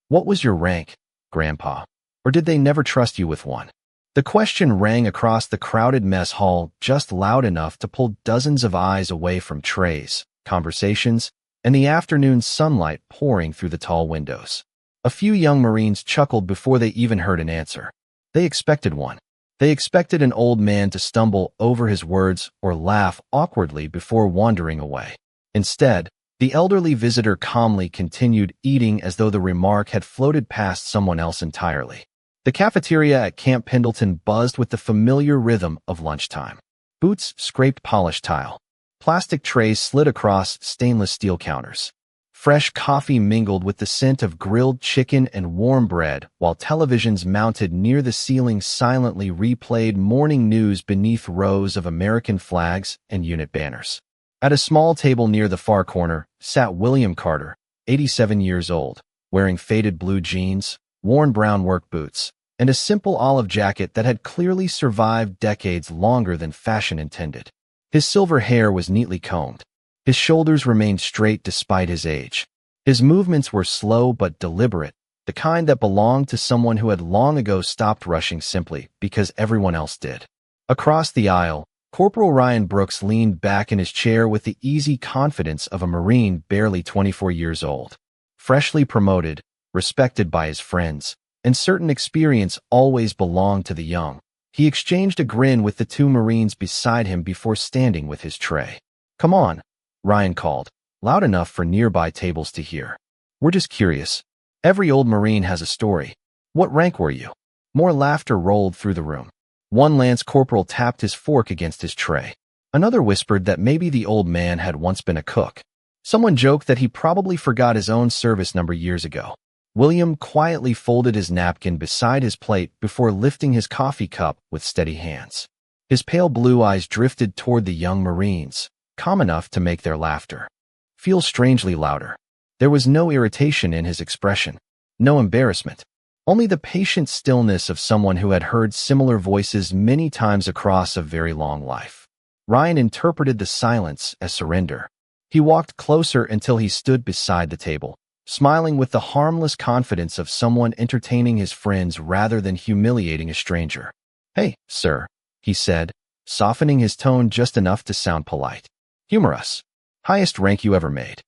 "What was your rank, Grandpa? Or did they never trust you with one?" The question rang across the crowded mess hall just loud enough to pull dozens of eyes away from trays, conversations, and the afternoon sunlight pouring through the tall windows. A few young Marines chuckled before they even heard an answer. They expected one. They expected an old man to stumble over his words or laugh awkwardly before wandering away. Instead, the elderly visitor calmly continued eating as though the remark had floated past someone else entirely. The cafeteria at Camp Pendleton buzzed with the familiar rhythm of lunchtime. Boots scraped polished tile. Plastic trays slid across stainless steel counters. Fresh coffee mingled with the scent of grilled chicken and warm bread, while televisions mounted near the ceiling silently replayed morning news beneath rows of American flags and unit banners. At a small table near the far corner sat William Carter, 87 years old, wearing faded blue jeans, worn brown work boots, and a simple olive jacket that had clearly survived decades longer than fashion intended. His silver hair was neatly combed. His shoulders remained straight despite his age. His movements were slow but deliberate, the kind that belonged to someone who had long ago stopped rushing simply because everyone else did. Across the aisle, Corporal Ryan Brooks leaned back in his chair with the easy confidence of a Marine barely 24 years old. Freshly promoted, respected by his friends, and certain experience always belonged to the young. He exchanged a grin with the two Marines beside him before standing with his tray. "Come on," Ryan called, loud enough for nearby tables to hear. "We're just curious. Every old Marine has a story. What rank were you?" More laughter rolled through the room. One lance corporal tapped his fork against his tray. Another whispered that maybe the old man had once been a cook. Someone joked that he probably forgot his own service number years ago. William quietly folded his napkin beside his plate before lifting his coffee cup with steady hands. His pale blue eyes drifted toward the young Marines, calm enough to make their laughter feel strangely louder. There was no irritation in his expression, no embarrassment, only the patient stillness of someone who had heard similar voices many times across a very long life. Ryan interpreted the silence as surrender. He walked closer until he stood beside the table, smiling with the harmless confidence of someone entertaining his friends rather than humiliating a stranger. "Hey, sir," he said, softening his tone just enough to sound polite. "Humor us. Highest rank you ever made."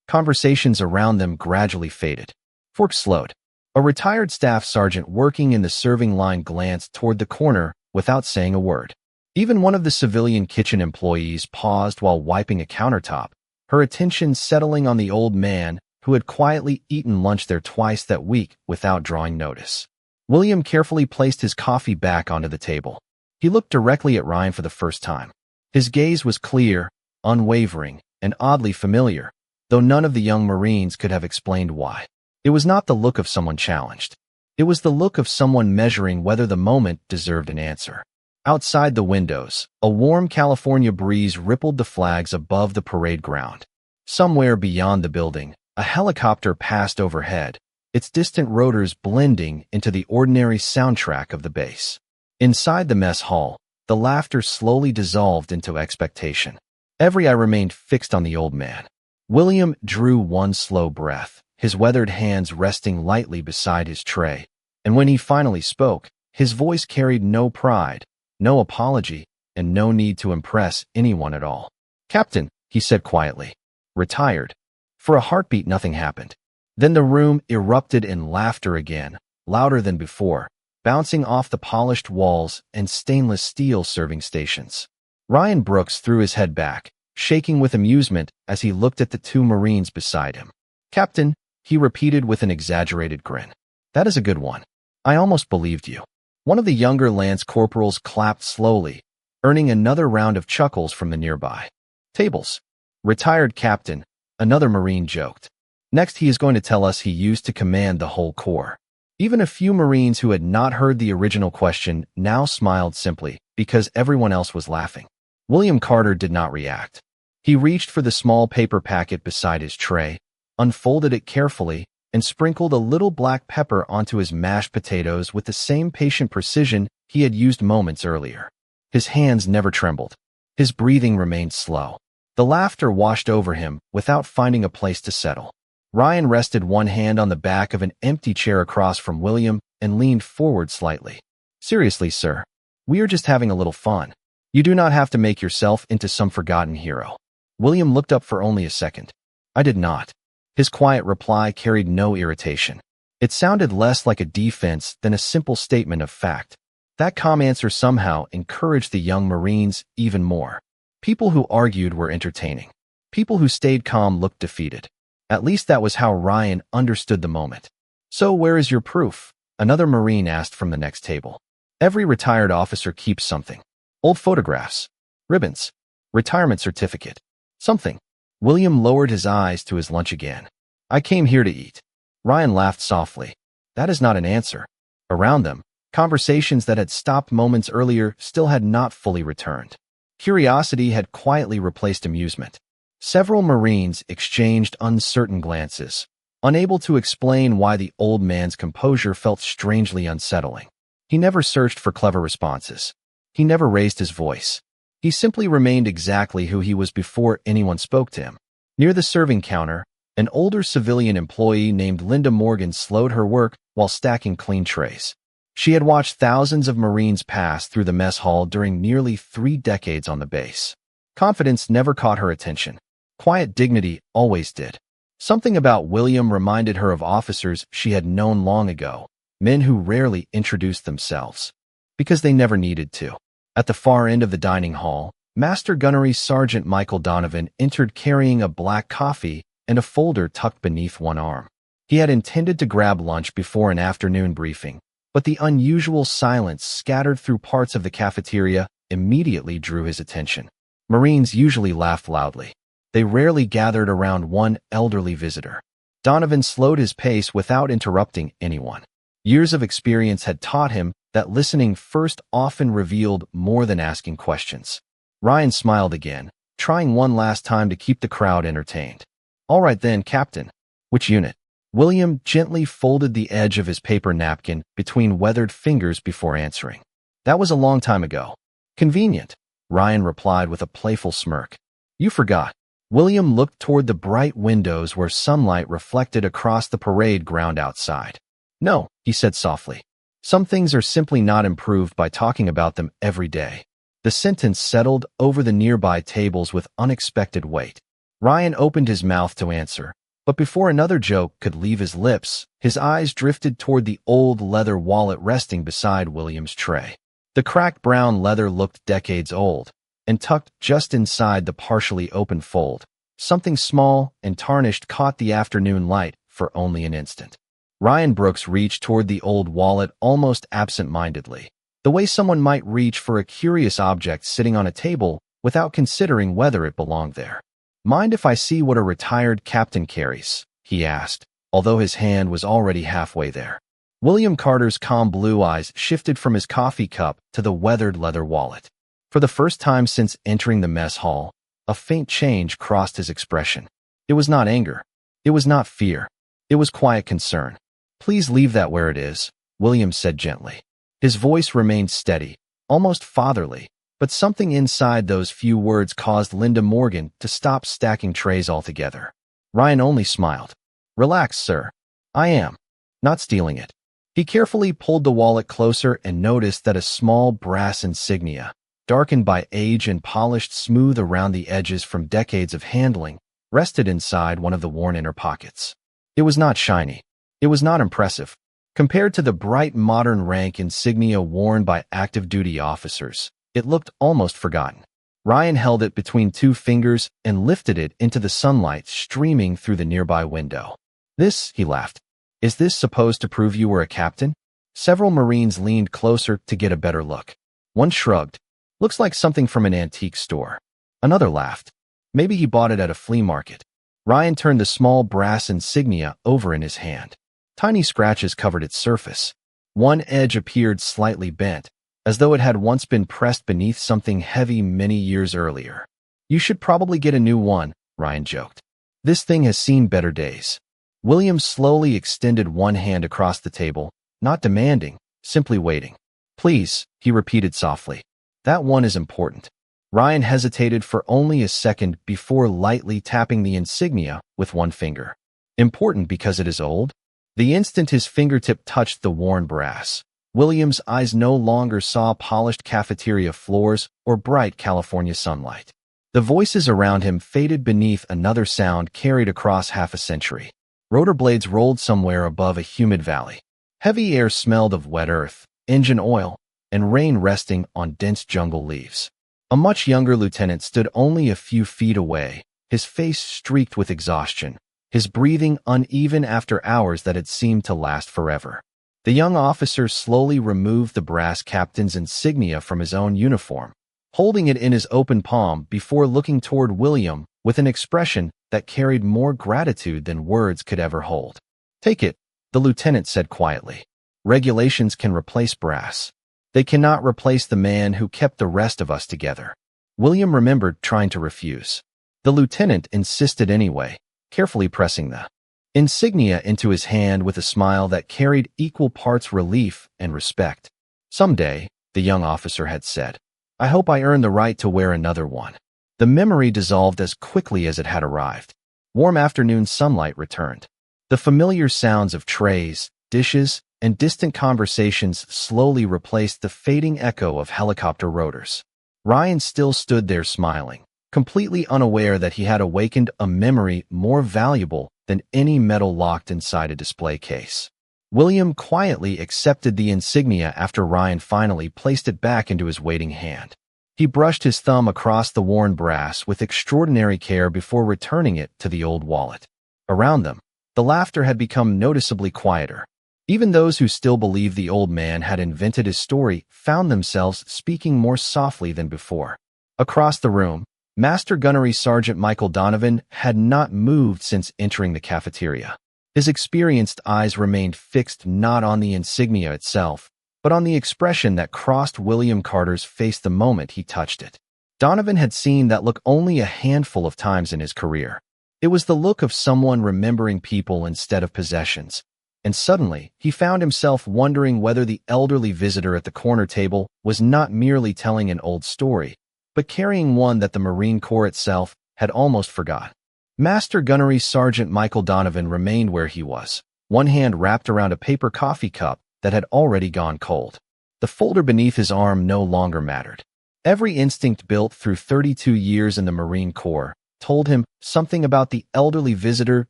Conversations around them gradually faded. Forks slowed. A retired staff sergeant working in the serving line glanced toward the corner without saying a word. Even one of the civilian kitchen employees paused while wiping a countertop, her attention settling on the old man who had quietly eaten lunch there twice that week without drawing notice. William carefully placed his coffee back onto the table. He looked directly at Ryan for the first time. His gaze was clear, unwavering, and oddly familiar, though none of the young Marines could have explained why. It was not the look of someone challenged. It was the look of someone measuring whether the moment deserved an answer. Outside the windows, a warm California breeze rippled the flags above the parade ground. Somewhere beyond the building, a helicopter passed overhead, its distant rotors blending into the ordinary soundtrack of the base. Inside the mess hall, the laughter slowly dissolved into expectation. Every eye remained fixed on the old man. William drew one slow breath, his weathered hands resting lightly beside his tray, and when he finally spoke, his voice carried no pride, no apology, and no need to impress anyone at all. "Captain," he said quietly. "Retired." For a heartbeat, nothing happened. Then the room erupted in laughter again, louder than before, bouncing off the polished walls and stainless steel serving stations. Ryan Brooks threw his head back, shaking with amusement as he looked at the two Marines beside him. "Captain," he repeated with an exaggerated grin. "That is a good one. I almost believed you." One of the younger lance corporals clapped slowly, earning another round of chuckles from the nearby tables. "Retired captain," another Marine joked. "Next he is going to tell us he used to command the whole corps." Even a few Marines who had not heard the original question now smiled simply because everyone else was laughing. William Carter did not react. He reached for the small paper packet beside his tray, unfolded it carefully, and sprinkled a little black pepper onto his mashed potatoes with the same patient precision he had used moments earlier. His hands never trembled. His breathing remained slow. The laughter washed over him without finding a place to settle. Ryan rested one hand on the back of an empty chair across from William and leaned forward slightly. Seriously, sir, we are just having a little fun. You do not have to make yourself into some forgotten hero. William looked up for only a second. I did not. His quiet reply carried no irritation. It sounded less like a defense than a simple statement of fact. That calm answer somehow encouraged the young Marines even more. People who argued were entertaining. People who stayed calm looked defeated. At least that was how Ryan understood the moment. So where is your proof? Another Marine asked from the next table. Every retired officer keeps something. Old photographs, ribbons, retirement certificate, something. William lowered his eyes to his lunch again. I came here to eat. Ryan laughed softly. That is not an answer. Around them, conversations that had stopped moments earlier still had not fully returned. Curiosity had quietly replaced amusement. Several Marines exchanged uncertain glances, unable to explain why the old man's composure felt strangely unsettling. He never searched for clever responses. He never raised his voice. He simply remained exactly who he was before anyone spoke to him. Near the serving counter, an older civilian employee named Linda Morgan slowed her work while stacking clean trays. She had watched thousands of Marines pass through the mess hall during nearly 3 decades on the base. Confidence never caught her attention. Quiet dignity always did. Something about William reminded her of officers she had known long ago, men who rarely introduced themselves, because they never needed to. At the far end of the dining hall, Master Gunnery Sergeant Michael Donovan entered carrying a black coffee and a folder tucked beneath one arm. He had intended to grab lunch before an afternoon briefing, but the unusual silence scattered through parts of the cafeteria immediately drew his attention. Marines usually laughed loudly. They rarely gathered around one elderly visitor. Donovan slowed his pace without interrupting anyone. Years of experience had taught him that listening first often revealed more than asking questions. Ryan smiled again, trying one last time to keep the crowd entertained. All right then, Captain. Which unit? William gently folded the edge of his paper napkin between weathered fingers before answering. That was a long time ago. Convenient, Ryan replied with a playful smirk. You forgot. William looked toward the bright windows where sunlight reflected across the parade ground outside. No, he said softly. Some things are simply not improved by talking about them every day. The sentence settled over the nearby tables with unexpected weight. Ryan opened his mouth to answer, but before another joke could leave his lips, his eyes drifted toward the old leather wallet resting beside William's tray. The cracked brown leather looked decades old, and tucked just inside the partially open fold, something small and tarnished caught the afternoon light for only an instant. Ryan Brooks reached toward the old wallet almost absent-mindedly, the way someone might reach for a curious object sitting on a table without considering whether it belonged there. Mind if I see what a retired captain carries? He asked, although his hand was already halfway there. William Carter's calm blue eyes shifted from his coffee cup to the weathered leather wallet. For the first time since entering the mess hall, a faint change crossed his expression. It was not anger. It was not fear. It was quiet concern. Please leave that where it is, William said gently. His voice remained steady, almost fatherly, but something inside those few words caused Linda Morgan to stop stacking trays altogether. Ryan only smiled. Relax, sir. I am not stealing it. He carefully pulled the wallet closer and noticed that a small brass insignia, darkened by age and polished smooth around the edges from decades of handling, rested inside one of the worn inner pockets. It was not shiny. It was not impressive. Compared to the bright modern rank insignia worn by active-duty officers, it looked almost forgotten. Ryan held it between 2 fingers and lifted it into the sunlight streaming through the nearby window. This, he laughed. Is this supposed to prove you were a captain? Several Marines leaned closer to get a better look. One shrugged. Looks like something from an antique store. Another laughed. Maybe he bought it at a flea market. Ryan turned the small brass insignia over in his hand. Tiny scratches covered its surface. One edge appeared slightly bent, as though it had once been pressed beneath something heavy many years earlier. You should probably get a new one, Ryan joked. This thing has seen better days. William slowly extended one hand across the table, not demanding, simply waiting. Please, he repeated softly. That one is important. Ryan hesitated for only a second before lightly tapping the insignia with one finger. Important because it is old? The instant his fingertip touched the worn brass, William's eyes no longer saw polished cafeteria floors or bright California sunlight. The voices around him faded beneath another sound carried across half a century. Rotor blades rolled somewhere above a humid valley. Heavy air smelled of wet earth, engine oil, and rain resting on dense jungle leaves. A much younger lieutenant stood only a few feet away, his face streaked with exhaustion, his breathing uneven after hours that had seemed to last forever. The young officer slowly removed the brass captain's insignia from his own uniform, holding it in his open palm before looking toward William with an expression that carried more gratitude than words could ever hold. "Take it," the lieutenant said quietly. "Regulations can replace brass. They cannot replace the man who kept the rest of us together." William remembered trying to refuse. The lieutenant insisted anyway, carefully pressing the insignia into his hand with a smile that carried equal parts relief and respect. "Someday," the young officer had said, "I hope I earn the right to wear another one." The memory dissolved as quickly as it had arrived. Warm afternoon sunlight returned. The familiar sounds of trays, dishes, and distant conversations slowly replaced the fading echo of helicopter rotors. Ryan still stood there smiling, completely unaware that he had awakened a memory more valuable than any metal locked inside a display case. William quietly accepted the insignia after Ryan finally placed it back into his waiting hand. He brushed his thumb across the worn brass with extraordinary care before returning it to the old wallet. Around them, the laughter had become noticeably quieter. Even those who still believed the old man had invented his story found themselves speaking more softly than before. Across the room, Master Gunnery Sergeant Michael Donovan had not moved since entering the cafeteria. His experienced eyes remained fixed not on the insignia itself, but on the expression that crossed William Carter's face the moment he touched it. Donovan had seen that look only a handful of times in his career. It was the look of someone remembering people instead of possessions. And suddenly, he found himself wondering whether the elderly visitor at the corner table was not merely telling an old story, but carrying one that the Marine Corps itself had almost forgot. Master Gunnery Sergeant Michael Donovan remained where he was, one hand wrapped around a paper coffee cup that had already gone cold. The folder beneath his arm no longer mattered. Every instinct built through 32 years in the Marine Corps told him something about the elderly visitor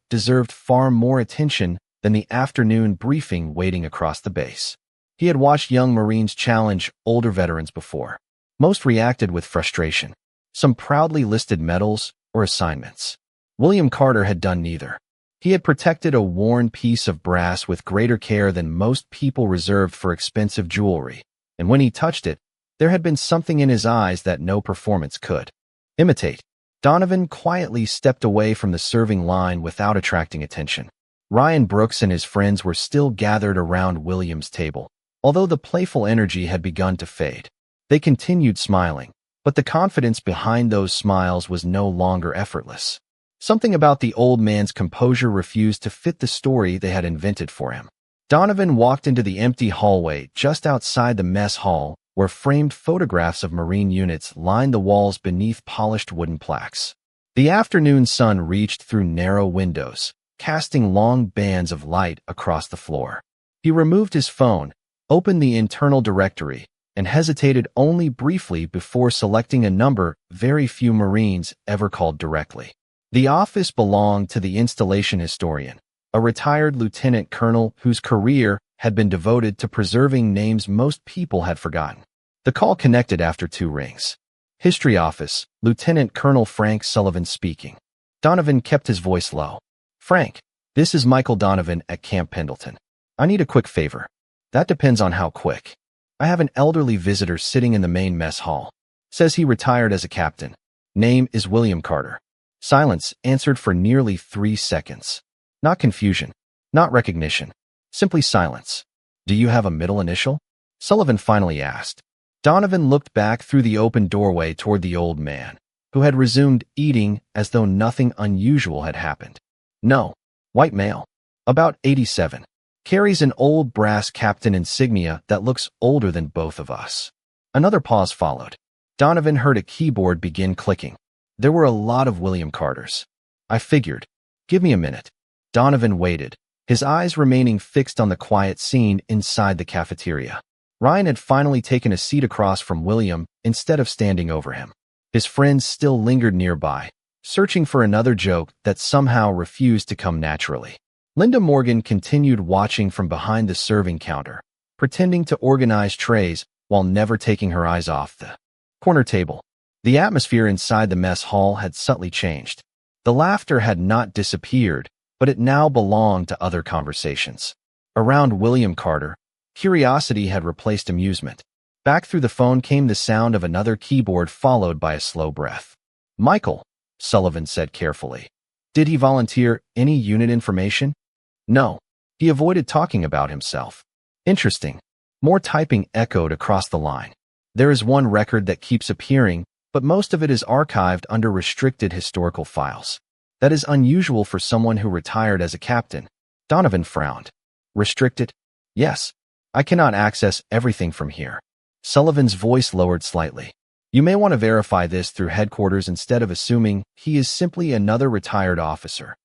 deserved far more attention than the afternoon briefing waiting across the base. He had watched young Marines challenge older veterans before. Most reacted with frustration. Some proudly listed medals or assignments. William Carter had done neither. He had protected a worn piece of brass with greater care than most people reserved for expensive jewelry, and when he touched it, there had been something in his eyes that no performance could imitate. Donovan quietly stepped away from the serving line without attracting attention. Ryan Brooks and his friends were still gathered around William's table, although the playful energy had begun to fade. They continued smiling, but the confidence behind those smiles was no longer effortless. Something about the old man's composure refused to fit the story they had invented for him. Donovan walked into the empty hallway just outside the mess hall, where framed photographs of Marine units lined the walls beneath polished wooden plaques. The afternoon sun reached through narrow windows, casting long bands of light across the floor. He removed his phone, opened the internal directory, and hesitated only briefly before selecting a number very few Marines ever called directly. The office belonged to the installation historian, a retired lieutenant colonel whose career had been devoted to preserving names most people had forgotten. The call connected after 2 rings. History office, Lieutenant Colonel Frank Sullivan speaking. Donovan kept his voice low. "Frank, this is Michael Donovan at Camp Pendleton. I need a quick favor." "That depends on how quick." "I have an elderly visitor sitting in the main mess hall. Says he retired as a captain. Name is William Carter." Silence answered for nearly 3 seconds. Not confusion, not recognition, simply silence. "Do you have a middle initial?" Sullivan finally asked. Donovan looked back through the open doorway toward the old man, who had resumed eating as though nothing unusual had happened. "No. White male. About 87. Carries an old brass captain insignia that looks older than both of us." Another pause followed. Donovan heard a keyboard begin clicking. There were a lot of William Carters. "I figured. Give me a minute." Donovan waited, his eyes remaining fixed on the quiet scene inside the cafeteria. Ryan had finally taken a seat across from William instead of standing over him. His friends still lingered nearby, searching for another joke that somehow refused to come naturally. Linda Morgan continued watching from behind the serving counter, pretending to organize trays while never taking her eyes off the corner table. The atmosphere inside the mess hall had subtly changed. The laughter had not disappeared, but it now belonged to other conversations. Around William Carter, curiosity had replaced amusement. Back through the phone came the sound of another keyboard followed by a slow breath. "Michael," Sullivan said carefully. "Did he volunteer any unit information?" "No. He avoided talking about himself." "Interesting." More typing echoed across the line. "There is one record that keeps appearing, but most of it is archived under restricted historical files. That is unusual for someone who retired as a captain." Donovan frowned. "Restricted?" "Yes. I cannot access everything from here." Sullivan's voice lowered slightly. "You may want to verify this through headquarters instead of assuming he is simply another retired officer."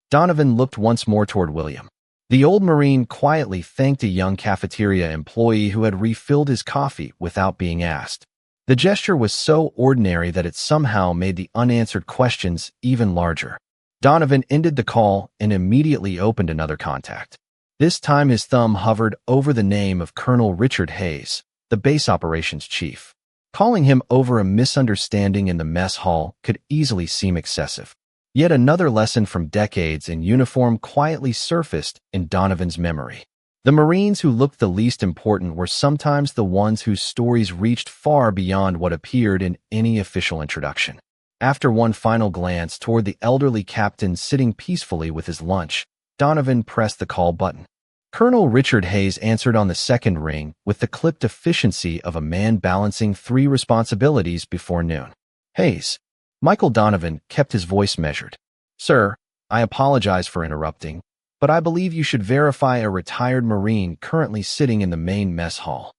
Donovan looked once more toward William. The old Marine quietly thanked a young cafeteria employee who had refilled his coffee without being asked. The gesture was so ordinary that it somehow made the unanswered questions even larger. Donovan ended the call and immediately opened another contact. This time his thumb hovered over the name of Colonel Richard Hayes, the base operations chief. Calling him over a misunderstanding in the mess hall could easily seem excessive. Yet another lesson from decades in uniform quietly surfaced in Donovan's memory. The Marines who looked the least important were sometimes the ones whose stories reached far beyond what appeared in any official introduction. After one final glance toward the elderly captain sitting peacefully with his lunch, Donovan pressed the call button. Colonel Richard Hayes answered on the second ring with the clipped efficiency of a man balancing 3 responsibilities before noon. "Hayes." Michael Donovan kept his voice measured. "Sir, I apologize for interrupting, but I believe you should verify a retired Marine currently sitting in the main mess hall."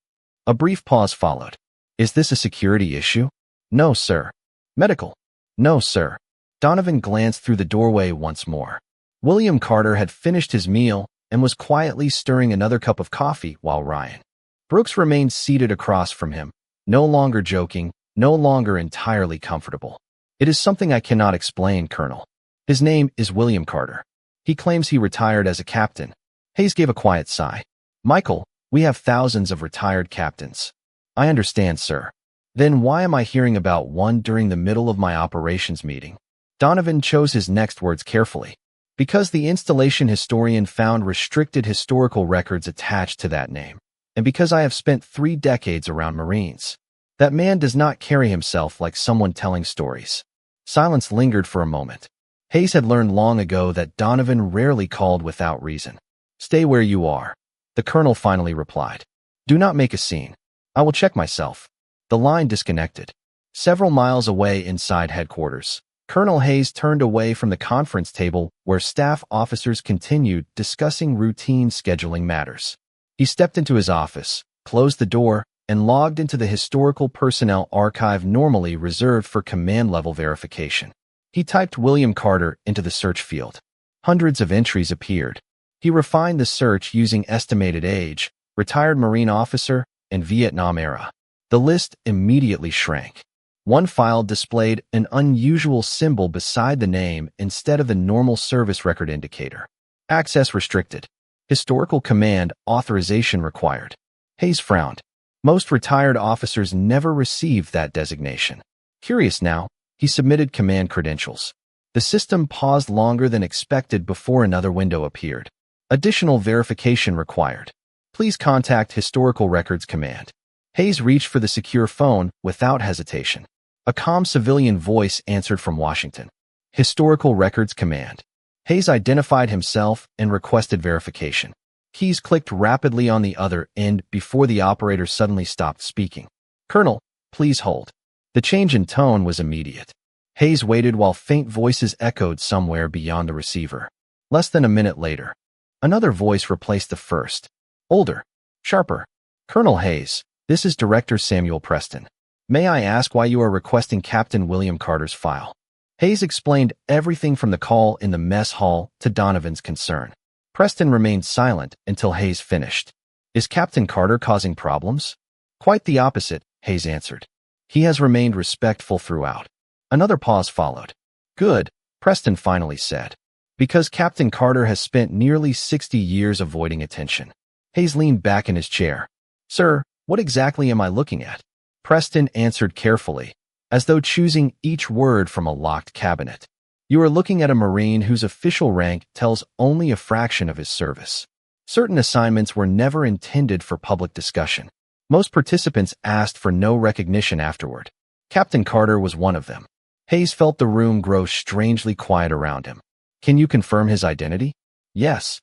A brief pause followed. "Is this a security issue?" "No, sir." "Medical?" "No, sir." Donovan glanced through the doorway once more. William Carter had finished his meal and was quietly stirring another cup of coffee while Ryan Brooks remained seated across from him, no longer joking, no longer entirely comfortable. "It is something I cannot explain, Colonel. His name is William Carter. He claims he retired as a captain." Hayes gave a quiet sigh. "Michael, we have thousands of retired captains." "I understand, sir." "Then why am I hearing about one during the middle of my operations meeting?" Donovan chose his next words carefully. "Because the installation historian found restricted historical records attached to that name, and because I have spent 3 decades around Marines. That man does not carry himself like someone telling stories." Silence lingered for a moment. Hayes had learned long ago that Donovan rarely called without reason. "Stay where you are," the colonel finally replied. "Do not make a scene. I will check myself." The line disconnected. Several miles away inside headquarters, Colonel Hayes turned away from the conference table where staff officers continued discussing routine scheduling matters. He stepped into his office, closed the door, and logged into the historical personnel archive normally reserved for command-level verification. He typed William Carter into the search field. Hundreds of entries appeared. He refined the search using estimated age, retired Marine officer, and Vietnam era. The list immediately shrank. One file displayed an unusual symbol beside the name instead of the normal service record indicator. "Access restricted. Historical command authorization required." Hayes frowned. Most retired officers never received that designation. Curious now, he submitted command credentials. The system paused longer than expected before another window appeared. "Additional verification required. Please contact Historical Records Command." Hayes reached for the secure phone without hesitation. A calm civilian voice answered from Washington. "Historical Records Command." Hayes identified himself and requested verification. Keys clicked rapidly on the other end before the operator suddenly stopped speaking. "Colonel, please hold." The change in tone was immediate. Hayes waited while faint voices echoed somewhere beyond the receiver. Less than a minute later, another voice replaced the first. Older, sharper. "Colonel Hayes, this is Director Samuel Preston. May I ask why you are requesting Captain William Carter's file?" Hayes explained everything from the call in the mess hall to Donovan's concern. Preston remained silent until Hayes finished. Is Captain Carter causing problems? Quite the opposite, Hayes answered. He has remained respectful throughout. Another pause followed. Good, Preston finally said. Because Captain Carter has spent nearly 60 years avoiding attention. Hayes leaned back in his chair. Sir, what exactly am I looking at? Preston answered carefully, as though choosing each word from a locked cabinet. You are looking at a Marine whose official rank tells only a fraction of his service. Certain assignments were never intended for public discussion. Most participants asked for no recognition afterward. Captain Carter was one of them. Hayes felt the room grow strangely quiet around him. Can you confirm his identity? Yes.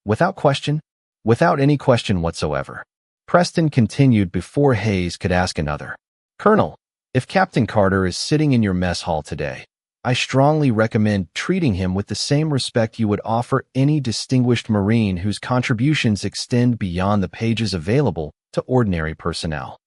Without question? Without any question whatsoever. Preston continued before Hayes could ask another. Colonel, if Captain Carter is sitting in your mess hall today, I strongly recommend treating him with the same respect you would offer any distinguished Marine whose contributions extend beyond the pages available to ordinary personnel.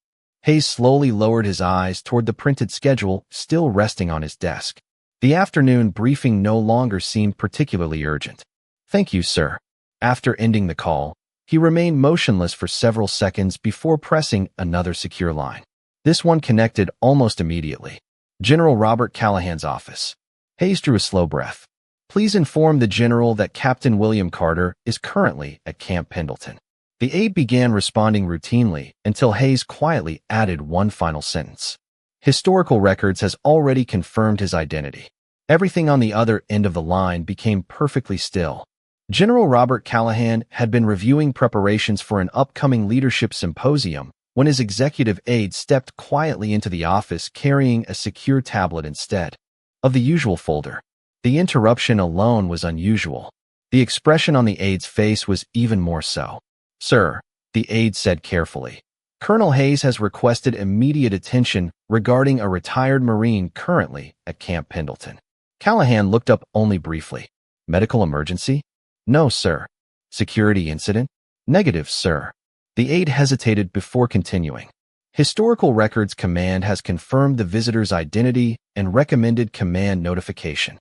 Hayes slowly lowered his eyes toward the printed schedule still resting on his desk. The afternoon briefing no longer seemed particularly urgent. Thank you, sir. After ending the call, he remained motionless for several seconds before pressing another secure line. This one connected almost immediately. General Robert Callahan's office. Hayes drew a slow breath. Please inform the General that Captain William Carter is currently at Camp Pendleton. The aide began responding routinely until Hayes quietly added one final sentence. Historical records has already confirmed his identity. Everything on the other end of the line became perfectly still. General Robert Callahan had been reviewing preparations for an upcoming leadership symposium when his executive aide stepped quietly into the office carrying a secure tablet instead of the usual folder. The interruption alone was unusual. The expression on the aide's face was even more so. Sir, the aide said carefully, Colonel Hayes has requested immediate attention regarding a retired Marine currently at Camp Pendleton. Callahan looked up only briefly. Medical emergency? No, sir. Security incident? Negative, sir. The aide hesitated before continuing. Historical Records Command has confirmed the visitor's identity and recommended command notification.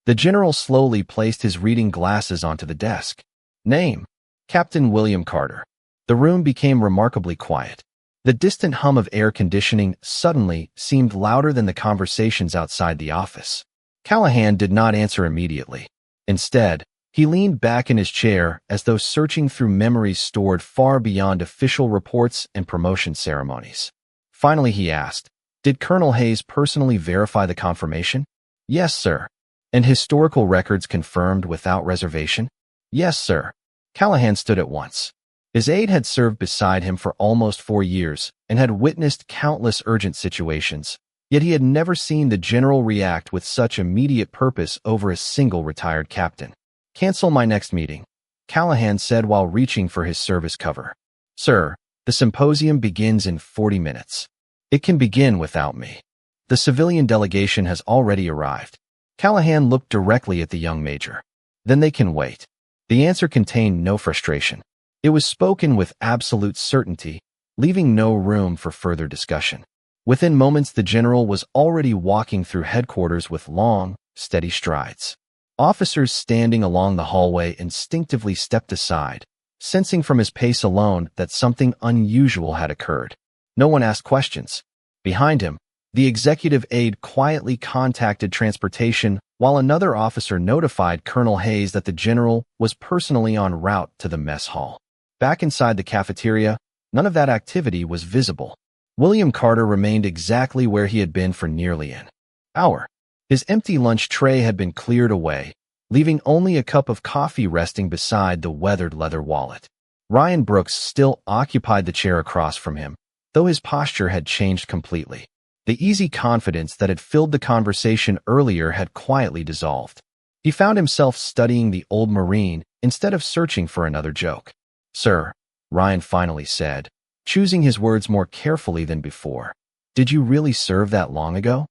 The general slowly placed his reading glasses onto the desk. Name: Captain William Carter. The room became remarkably quiet. The distant hum of air conditioning suddenly seemed louder than the conversations outside the office. Callahan did not answer immediately. Instead, he leaned back in his chair as though searching through memories stored far beyond official reports and promotion ceremonies. Finally, he asked, Did Colonel Hayes personally verify the confirmation? Yes, sir. And historical records confirmed without reservation? Yes, sir. Callahan stood at once. His aide had served beside him for almost 4 years and had witnessed countless urgent situations, yet he had never seen the general react with such immediate purpose over a single retired captain. Cancel my next meeting, Callahan said while reaching for his service cover. Sir, the symposium begins in 40 minutes. It can begin without me. The civilian delegation has already arrived. Callahan looked directly at the young major. Then they can wait. The answer contained no frustration. It was spoken with absolute certainty, leaving no room for further discussion. Within moments, the general was already walking through headquarters with long, steady strides. Officers standing along the hallway instinctively stepped aside, sensing from his pace alone that something unusual had occurred. No one asked questions. Behind him, the executive aide quietly contacted transportation while another officer notified Colonel Hayes that the general was personally en route to the mess hall. Back inside the cafeteria, none of that activity was visible. William Carter remained exactly where he had been for nearly an hour. His empty lunch tray had been cleared away, leaving only a cup of coffee resting beside the weathered leather wallet. Ryan Brooks still occupied the chair across from him, though his posture had changed completely. The easy confidence that had filled the conversation earlier had quietly dissolved. He found himself studying the old Marine instead of searching for another joke. Sir, Ryan finally said, choosing his words more carefully than before. Did you really serve that long ago?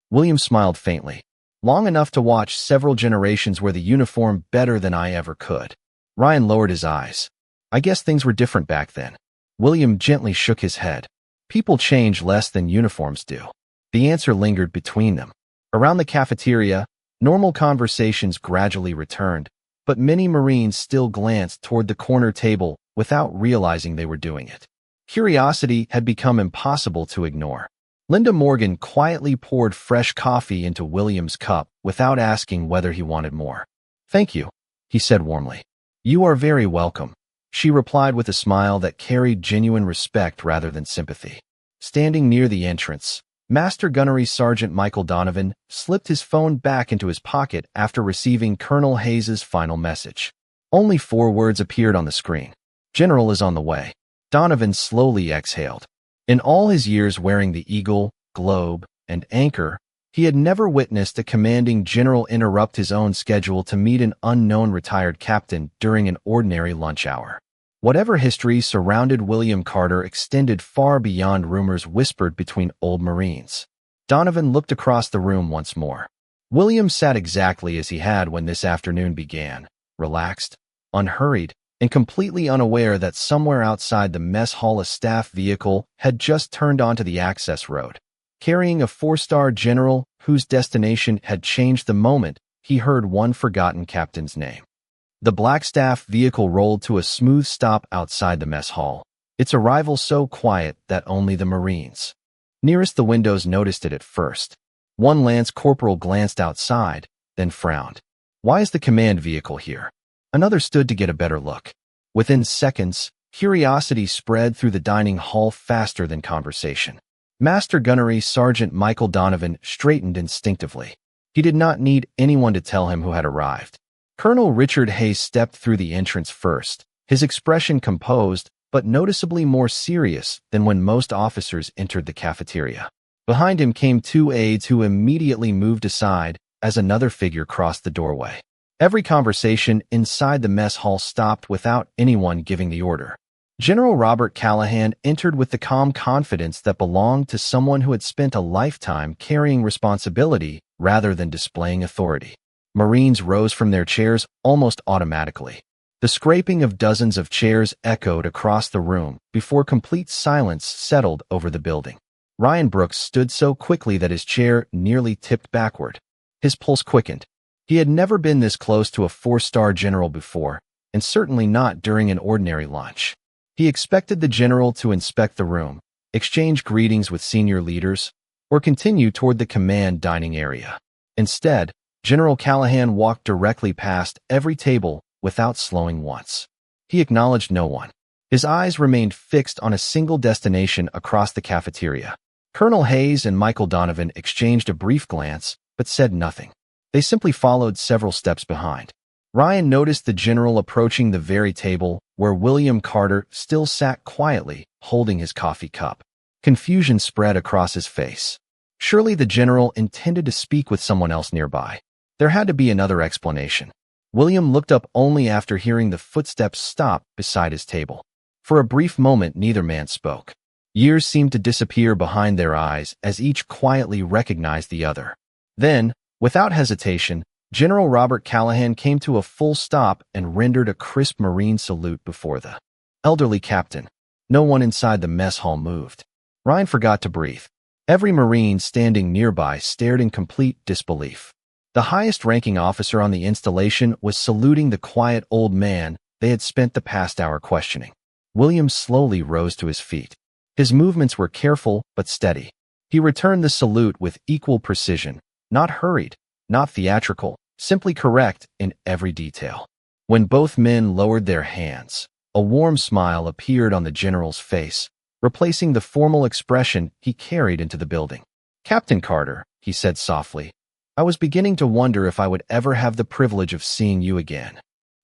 William smiled faintly. Long enough to watch several generations wear the uniform better than I ever could. Ryan lowered his eyes. I guess things were different back then. William gently shook his head. People change less than uniforms do. The answer lingered between them. Around the cafeteria, normal conversations gradually returned, but many Marines still glanced toward the corner table without realizing they were doing it. Curiosity had become impossible to ignore. Linda Morgan quietly poured fresh coffee into William's cup without asking whether he wanted more. "Thank you," he said warmly. "You are very welcome," she replied with a smile that carried genuine respect rather than sympathy. Standing near the entrance, Master Gunnery Sergeant Michael Donovan slipped his phone back into his pocket after receiving Colonel Hayes's final message. Only 4 words appeared on the screen. "General is on the way." Donovan slowly exhaled. In all his years wearing the Eagle, Globe, and Anchor, he had never witnessed a commanding general interrupt his own schedule to meet an unknown retired captain during an ordinary lunch hour. Whatever history surrounded William Carter extended far beyond rumors whispered between old Marines. Donovan looked across the room once more. William sat exactly as he had when this afternoon began, relaxed, unhurried, and completely unaware that somewhere outside the mess hall a staff vehicle had just turned onto the access road. Carrying a 4-star general whose destination had changed the moment he heard one forgotten captain's name. The black staff vehicle rolled to a smooth stop outside the mess hall, its arrival so quiet that only the Marines nearest the windows noticed it at first. One Lance Corporal glanced outside, then frowned. "Why is the command vehicle here?" Another stood to get a better look. Within seconds, curiosity spread through the dining hall faster than conversation. Master Gunnery Sergeant Michael Donovan straightened instinctively. He did not need anyone to tell him who had arrived. Colonel Richard Hayes stepped through the entrance first, his expression composed but noticeably more serious than when most officers entered the cafeteria. Behind him came 2 aides who immediately moved aside as another figure crossed the doorway. Every conversation inside the mess hall stopped without anyone giving the order. General Robert Callahan entered with the calm confidence that belonged to someone who had spent a lifetime carrying responsibility rather than displaying authority. Marines rose from their chairs almost automatically. The scraping of dozens of chairs echoed across the room before complete silence settled over the building. Ryan Brooks stood so quickly that his chair nearly tipped backward. His pulse quickened. He had never been this close to a 4-star general before, and certainly not during an ordinary lunch. He expected the general to inspect the room, exchange greetings with senior leaders, or continue toward the command dining area. Instead, General Callahan walked directly past every table without slowing once. He acknowledged no one. His eyes remained fixed on a single destination across the cafeteria. Colonel Hayes and Michael Donovan exchanged a brief glance, but said nothing. They simply followed several steps behind. Ryan noticed the general approaching the very table where William Carter still sat quietly, holding his coffee cup. Confusion spread across his face. Surely the general intended to speak with someone else nearby. There had to be another explanation. William looked up only after hearing the footsteps stop beside his table. For a brief moment, neither man spoke. Years seemed to disappear behind their eyes as each quietly recognized the other. Then, without hesitation, General Robert Callahan came to a full stop and rendered a crisp Marine salute before the elderly captain. No one inside the mess hall moved. Ryan forgot to breathe. Every Marine standing nearby stared in complete disbelief. The highest-ranking officer on the installation was saluting the quiet old man they had spent the past hour questioning. William slowly rose to his feet. His movements were careful but steady. He returned the salute with equal precision, not hurried, not theatrical, simply correct in every detail. When both men lowered their hands, a warm smile appeared on the general's face, replacing the formal expression he carried into the building. "Captain Carter," he said softly, "I was beginning to wonder if I would ever have the privilege of seeing you again."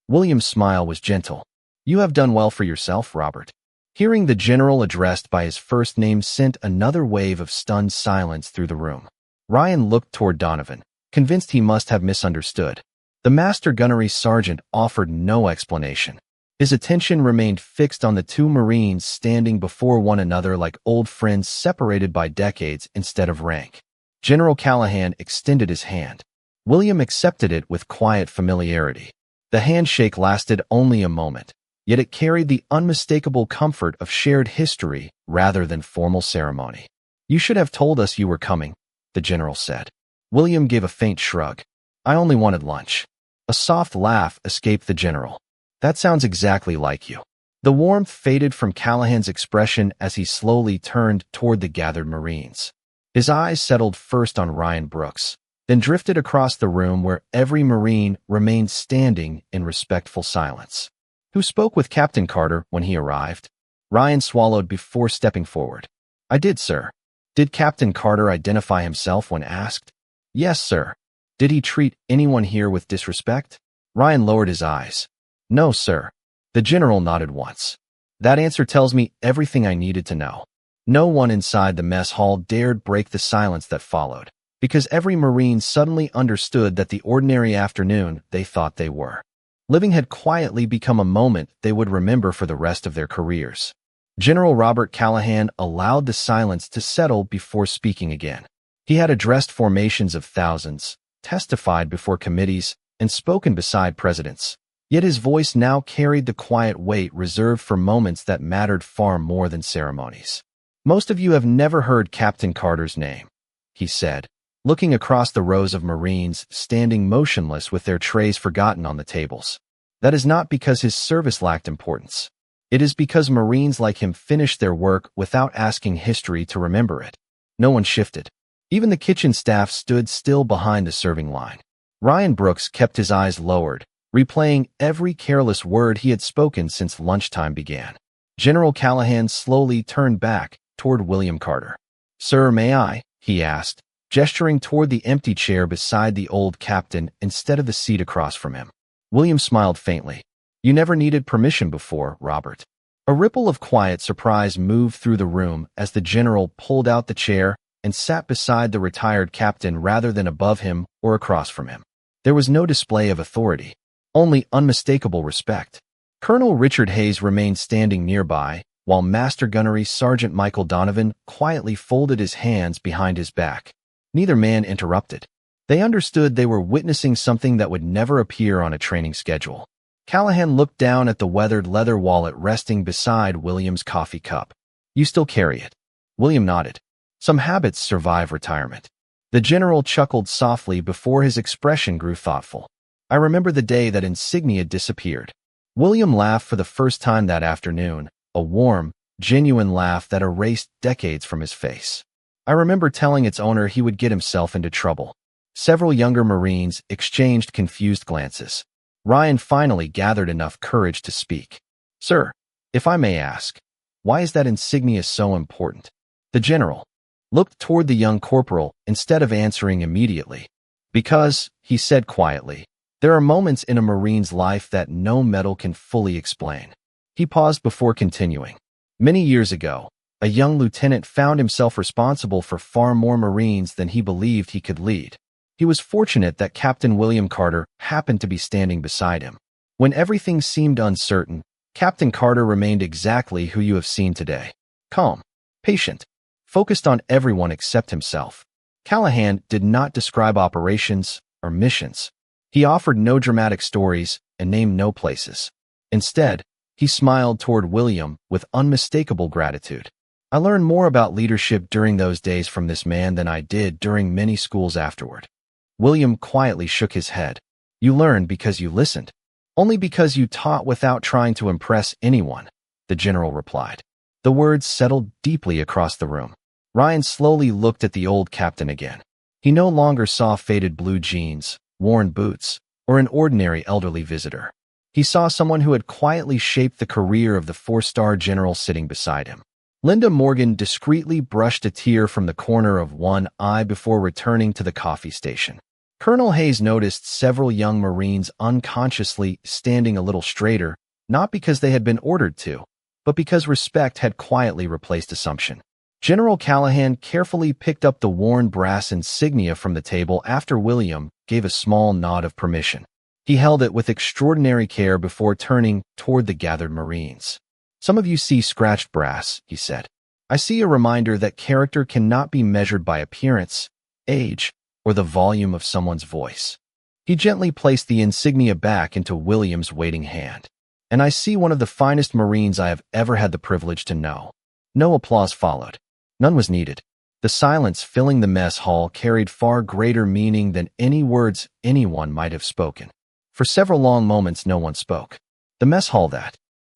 William's smile was gentle. "You have done well for yourself, Robert." Hearing the general addressed by his first name sent another wave of stunned silence through the room. Ryan looked toward Donovan, convinced he must have misunderstood. The master gunnery sergeant offered no explanation. His attention remained fixed on the 2 Marines standing before one another like old friends separated by decades instead of rank. General Callahan extended his hand. William accepted it with quiet familiarity. The handshake lasted only a moment, yet it carried the unmistakable comfort of shared history rather than formal ceremony. "You should have told us you were coming," the general said. William gave a faint shrug. I only wanted lunch. A soft laugh escaped the general. That sounds exactly like you. The warmth faded from Callahan's expression as he slowly turned toward the gathered Marines. His eyes settled first on Ryan Brooks, then drifted across the room where every Marine remained standing in respectful silence. Who spoke with Captain Carter when he arrived? Ryan swallowed before stepping forward. I did, sir. Did Captain Carter identify himself when asked? Yes, sir. Did he treat anyone here with disrespect? Ryan lowered his eyes. No, sir. The general nodded once. That answer tells me everything I needed to know. No one inside the mess hall dared break the silence that followed, because every Marine suddenly understood that the ordinary afternoon they thought they were living had quietly become a moment they would remember for the rest of their careers. General Robert Callahan allowed the silence to settle before speaking again. He had addressed formations of thousands, testified before committees, and spoken beside presidents. Yet his voice now carried the quiet weight reserved for moments that mattered far more than ceremonies. Most of you have never heard Captain Carter's name, he said, looking across the rows of Marines standing motionless with their trays forgotten on the tables. That is not because his service lacked importance. It is because Marines like him finished their work without asking history to remember it. No one shifted. Even the kitchen staff stood still behind the serving line. Ryan Brooks kept his eyes lowered, replaying every careless word he had spoken since lunchtime began. General Callahan slowly turned back toward William Carter. Sir, may I? He asked, gesturing toward the empty chair beside the old captain instead of the seat across from him. William smiled faintly. You never needed permission before, Robert. A ripple of quiet surprise moved through the room as the general pulled out the chair and sat beside the retired captain rather than above him or across from him. There was no display of authority, only unmistakable respect. Colonel Richard Hayes remained standing nearby, while Master Gunnery Sergeant Michael Donovan quietly folded his hands behind his back. Neither man interrupted. They understood they were witnessing something that would never appear on a training schedule. Callahan looked down at the weathered leather wallet resting beside William's coffee cup. You still carry it? William nodded. Some habits survive retirement. The general chuckled softly before his expression grew thoughtful. I remember the day that insignia disappeared. William laughed for the first time that afternoon, a warm, genuine laugh that erased decades from his face. I remember telling its owner he would get himself into trouble. Several younger Marines exchanged confused glances. Ryan finally gathered enough courage to speak. Sir, if I may ask, why is that insignia so important? The general looked toward the young corporal instead of answering immediately. Because, he said quietly, there are moments in a Marine's life that no medal can fully explain. He paused before continuing. Many years ago, a young lieutenant found himself responsible for far more Marines than he believed he could lead. He was fortunate that Captain William Carter happened to be standing beside him. When everything seemed uncertain, Captain Carter remained exactly who you have seen today. Calm, patient, focused on everyone except himself. Callahan did not describe operations or missions. He offered no dramatic stories and named no places. Instead, he smiled toward William with unmistakable gratitude. I learned more about leadership during those days from this man than I did during many schools afterward. William quietly shook his head. You learned because you listened. Only because you taught without trying to impress anyone, the general replied. The words settled deeply across the room. Ryan slowly looked at the old captain again. He no longer saw faded blue jeans, worn boots, or an ordinary elderly visitor. He saw someone who had quietly shaped the career of the four-star general sitting beside him. Linda Morgan discreetly brushed a tear from the corner of one eye before returning to the coffee station. Colonel Hayes noticed several young Marines unconsciously standing a little straighter, not because they had been ordered to, but because respect had quietly replaced assumption. General Callahan carefully picked up the worn brass insignia from the table after William gave a small nod of permission. He held it with extraordinary care before turning toward the gathered Marines. Some of you see scratched brass, he said. I see a reminder that character cannot be measured by appearance, age, or the volume of someone's voice. He gently placed the insignia back into William's waiting hand. And I see one of the finest Marines I have ever had the privilege to know. No applause followed. None was needed. The silence filling the mess hall carried far greater meaning than any words anyone might have spoken. For several long moments, no one spoke. The mess hall that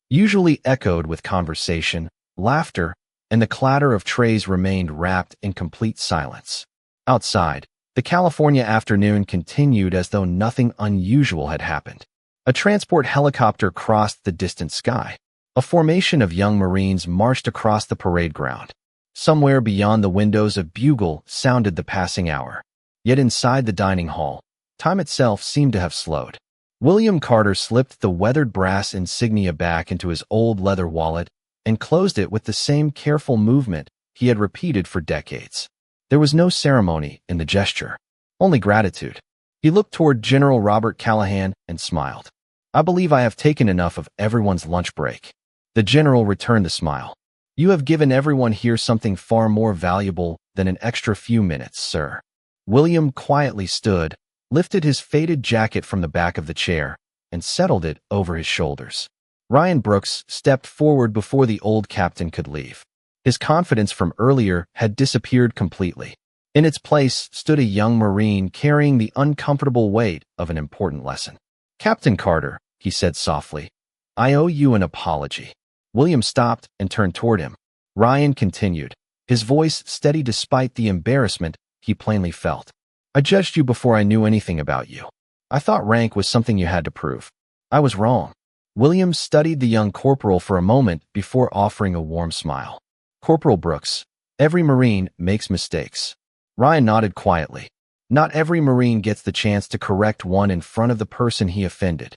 usually echoed with conversation, laughter, and the clatter of trays remained wrapped in complete silence. Outside, the California afternoon continued as though nothing unusual had happened. A transport helicopter crossed the distant sky. A formation of young Marines marched across the parade ground. Somewhere beyond the windows, a bugle sounded the passing hour. Yet inside the dining hall, time itself seemed to have slowed. William Carter slipped the weathered brass insignia back into his old leather wallet and closed it with the same careful movement he had repeated for decades. There was no ceremony in the gesture, only gratitude. He looked toward General Robert Callahan and smiled. "I believe I have taken enough of everyone's lunch break." The general returned the smile. "You have given everyone here something far more valuable than an extra few minutes, sir." William quietly stood, lifted his faded jacket from the back of the chair, and settled it over his shoulders. Ryan Brooks stepped forward before the old captain could leave. His confidence from earlier had disappeared completely. In its place stood a young Marine carrying the uncomfortable weight of an important lesson. "Captain Carter," he said softly, "I owe you an apology." William stopped and turned toward him. Ryan continued, his voice steady despite the embarrassment he plainly felt. "I judged you before I knew anything about you. I thought rank was something you had to prove. I was wrong." William studied the young corporal for a moment before offering a warm smile. "Corporal Brooks, every Marine makes mistakes." Ryan nodded quietly. Not every Marine gets the chance to correct one in front of the person he offended.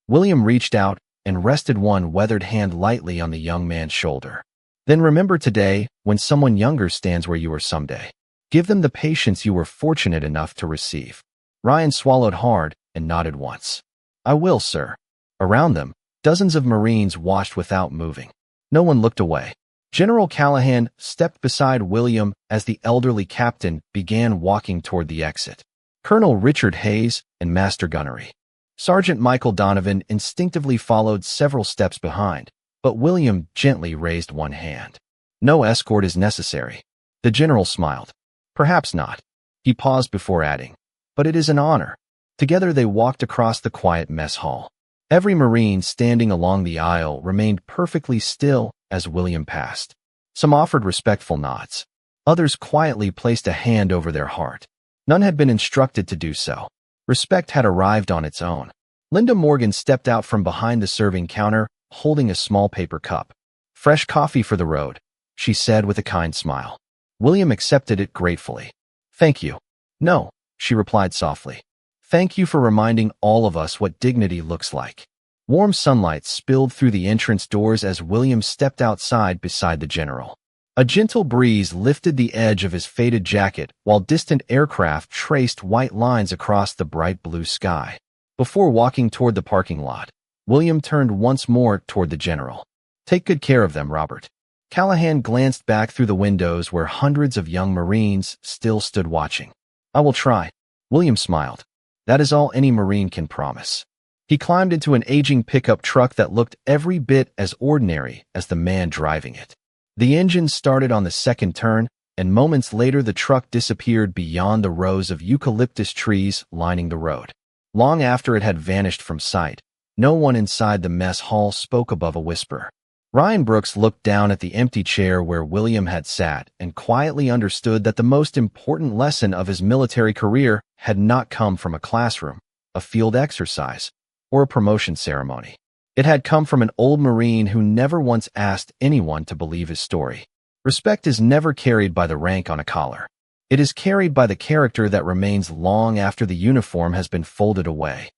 William reached out and rested one weathered hand lightly on the young man's shoulder. "Then remember today, when someone younger stands where you were someday. Give them the patience you were fortunate enough to receive." Ryan swallowed hard and nodded once. "I will, sir." Around them, dozens of Marines watched without moving. No one looked away. General Callahan stepped beside William as the elderly captain began walking toward the exit. Colonel Richard Hayes and Master Gunnery. Sergeant Michael Donovan instinctively followed several steps behind, but William gently raised one hand. "No escort is necessary." The general smiled. "Perhaps not." He paused before adding, "But it is an honor." Together they walked across the quiet mess hall. Every Marine standing along the aisle remained perfectly still as William passed. Some offered respectful nods. Others quietly placed a hand over their heart. None had been instructed to do so. Respect had arrived on its own. Linda Morgan stepped out from behind the serving counter, holding a small paper cup. "Fresh coffee for the road," she said with a kind smile. William accepted it gratefully. "Thank you." "No," she replied softly. "Thank you for reminding all of us what dignity looks like." Warm sunlight spilled through the entrance doors as William stepped outside beside the general. A gentle breeze lifted the edge of his faded jacket while distant aircraft traced white lines across the bright blue sky. Before walking toward the parking lot, William turned once more toward the general. "Take good care of them, Robert." Callahan glanced back through the windows where hundreds of young Marines still stood watching. "I will try." William smiled. "That is all any Marine can promise." He climbed into an aging pickup truck that looked every bit as ordinary as the man driving it. The engine started on the second turn, and moments later the truck disappeared beyond the rows of eucalyptus trees lining the road. Long after it had vanished from sight, no one inside the mess hall spoke above a whisper. Ryan Brooks looked down at the empty chair where William had sat and quietly understood that the most important lesson of his military career had not come from a classroom, a field exercise, or a promotion ceremony. It had come from an old Marine who never once asked anyone to believe his story. Respect is never carried by the rank on a collar. It is carried by the character that remains long after the uniform has been folded away.